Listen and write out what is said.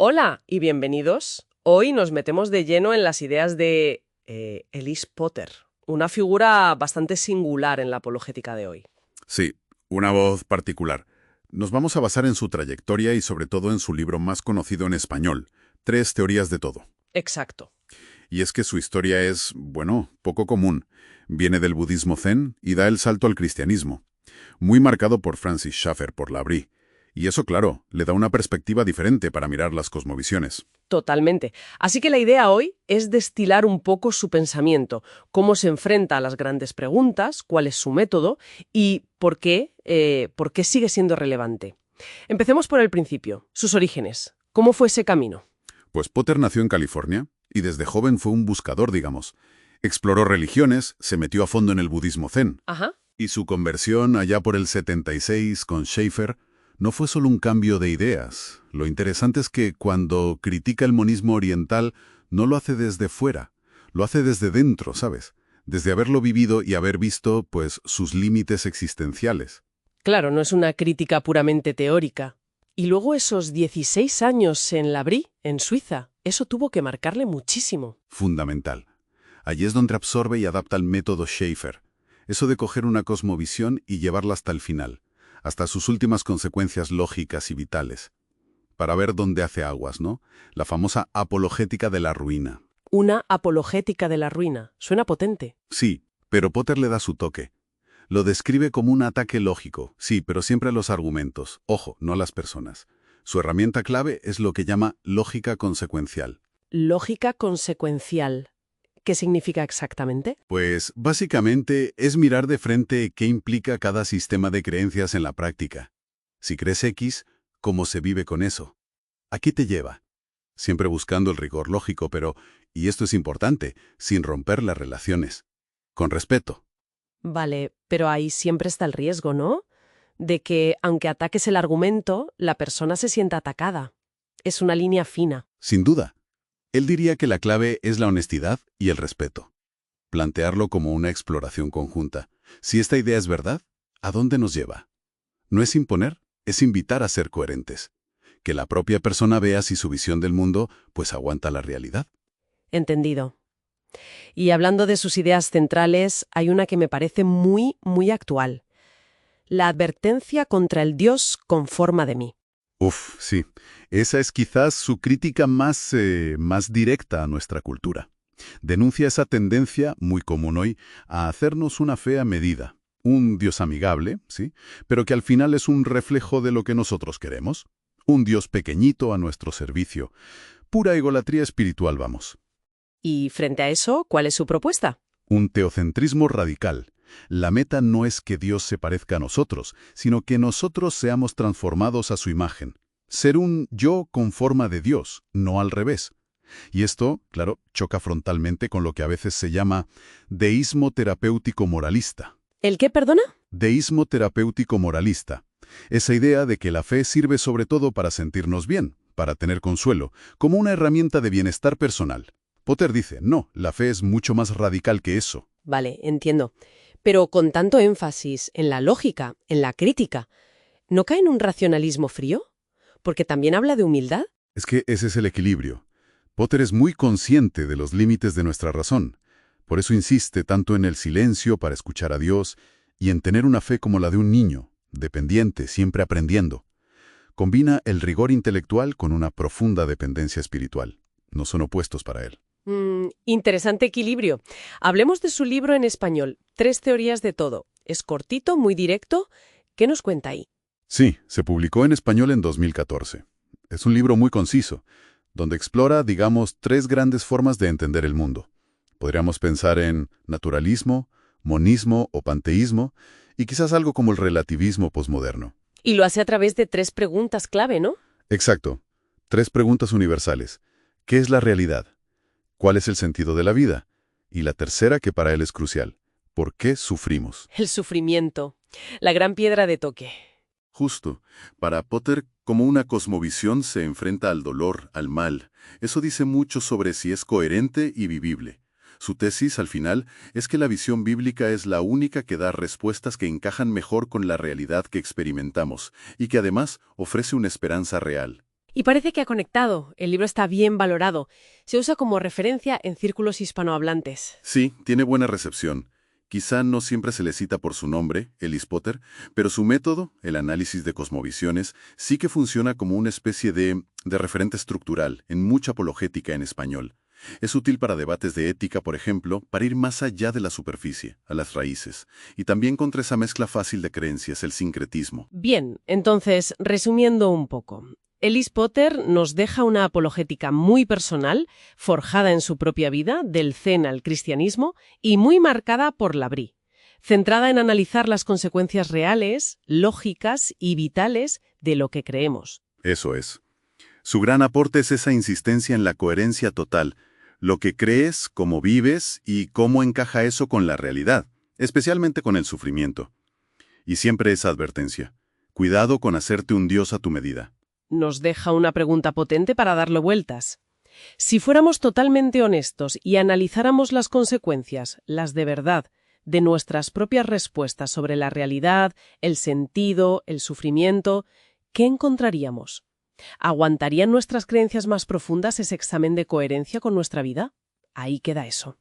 Hola y bienvenidos. Hoy nos metemos de lleno en las ideas de Elise Potter, una figura bastante singular en la apologética de hoy. Sí, una voz particular. Nos vamos a basar en su trayectoria y sobre todo en su libro más conocido en español, Tres teorías de todo. Exacto. Y es que su historia es, bueno, poco común. Viene del budismo zen y da el salto al cristianismo. Muy marcado por Francis Schaeffer, por L'Abri. Y eso, claro, le da una perspectiva diferente para mirar las cosmovisiones. Totalmente. Así que la idea hoy es destilar un poco su pensamiento, cómo se enfrenta a las grandes preguntas, cuál es su método y por qué sigue siendo relevante. Empecemos por el principio, sus orígenes. ¿Cómo fue ese camino? Pues Potter nació en California y desde joven fue un buscador, digamos. Exploró religiones, se metió a fondo en el budismo zen. Ajá. Y su conversión allá por el 76 con Schaeffer no fue solo un cambio de ideas. Lo interesante es que cuando critica el monismo oriental no lo hace desde fuera, lo hace desde dentro, ¿sabes? Desde haberlo vivido y haber visto, pues, sus límites existenciales. Claro, no es una crítica puramente teórica. Y luego esos 16 años en L'Abri, en Suiza, eso tuvo que marcarle muchísimo. Fundamental. Allí es donde absorbe y adapta el método Schaeffer. Eso de coger una cosmovisión y llevarla hasta el final, hasta sus últimas consecuencias lógicas y vitales. Para ver dónde hace aguas, ¿no? La famosa apologética de la ruina. Una apologética de la ruina. Suena potente. Sí, pero Potter le da su toque. Lo describe como un ataque lógico, sí, pero siempre a los argumentos. Ojo, no a las personas. Su herramienta clave es lo que llama lógica consecuencial. Lógica consecuencial. ¿Qué significa exactamente? Pues, básicamente, es mirar de frente qué implica cada sistema de creencias en la práctica. Si crees X, ¿cómo se vive con eso? ¿A qué te lleva? Siempre buscando el rigor lógico, pero, y esto es importante, sin romper las relaciones. Con respeto. Vale, pero ahí siempre está el riesgo, ¿no? De que, aunque ataques el argumento, la persona se sienta atacada. Es una línea fina. Sin duda. Él diría que la clave es la honestidad y el respeto. Plantearlo como una exploración conjunta. Si esta idea es verdad, ¿a dónde nos lleva? No es imponer, es invitar a ser coherentes. Que la propia persona vea si su visión del mundo, pues aguanta la realidad. Entendido. Y hablando de sus ideas centrales, hay una que me parece muy actual. La advertencia contra el Dios con forma de mí. Uf, sí. Esa es quizás su crítica más directa a nuestra cultura. Denuncia esa tendencia, muy común hoy, a hacernos una fe a medida. Un Dios amigable, sí, pero que al final es un reflejo de lo que nosotros queremos. Un Dios pequeñito a nuestro servicio. Pura egolatría espiritual, vamos. Y frente a eso, ¿cuál es su propuesta? Un teocentrismo radical. La meta no es que Dios se parezca a nosotros, sino que nosotros seamos transformados a su imagen. Ser un yo con forma de Dios, no al revés. Y esto, claro, choca frontalmente con lo que a veces se llama deísmo terapéutico moralista. ¿El qué, perdona? Deísmo terapéutico moralista. Esa idea de que la fe sirve sobre todo para sentirnos bien, para tener consuelo, como una herramienta de bienestar personal. Potter dice, no, la fe es mucho más radical que eso. Vale, entiendo. Pero con tanto énfasis en la lógica, en la crítica, ¿no cae en un racionalismo frío? Porque también habla de humildad. Es que ese es el equilibrio. Potter es muy consciente de los límites de nuestra razón. Por eso insiste tanto en el silencio para escuchar a Dios y en tener una fe como la de un niño, dependiente, siempre aprendiendo. Combina el rigor intelectual con una profunda dependencia espiritual. No son opuestos para él. Interesante equilibrio. Hablemos de su libro en español, Tres teorías de todo. Es cortito, muy directo. ¿Qué nos cuenta ahí? Sí, se publicó en español en 2014. Es un libro muy conciso, donde explora, digamos, tres grandes formas de entender el mundo. Podríamos pensar en naturalismo, monismo o panteísmo, y quizás algo como el relativismo posmoderno. Y lo hace a través de tres preguntas clave, ¿no? Exacto. Tres preguntas universales. ¿Qué es la realidad? ¿Cuál es el sentido de la vida? Y la tercera, que para él es crucial. ¿Por qué sufrimos? El sufrimiento, la gran piedra de toque. Justo. Para Potter, como una cosmovisión se enfrenta al dolor, al mal. Eso dice mucho sobre si es coherente y vivible. Su tesis, al final, es que la visión bíblica es la única que da respuestas que encajan mejor con la realidad que experimentamos y que además ofrece una esperanza real. Y parece que ha conectado. El libro está bien valorado. Se usa como referencia en círculos hispanohablantes. Sí, tiene buena recepción. Quizá no siempre se le cita por su nombre, Ellis Potter, pero su método, el análisis de cosmovisiones, sí que funciona como una especie de referente estructural en mucha apologética en español. Es útil para debates de ética, por ejemplo, para ir más allá de la superficie, a las raíces, y también contra esa mezcla fácil de creencias, el sincretismo. Bien, entonces, resumiendo un poco. Ellis Potter nos deja una apologética muy personal, forjada en su propia vida, del Zen al cristianismo, y muy marcada por la BRI, centrada en analizar las consecuencias reales, lógicas y vitales de lo que creemos. Eso es. Su gran aporte es esa insistencia en la coherencia total, lo que crees, cómo vives y cómo encaja eso con la realidad, especialmente con el sufrimiento. Y siempre esa advertencia. Cuidado con hacerte un Dios a tu medida. Nos deja una pregunta potente para darle vueltas. Si fuéramos totalmente honestos y analizáramos las consecuencias, las de verdad, de nuestras propias respuestas sobre la realidad, el sentido, el sufrimiento, ¿qué encontraríamos? ¿Aguantarían nuestras creencias más profundas ese examen de coherencia con nuestra vida? Ahí queda eso.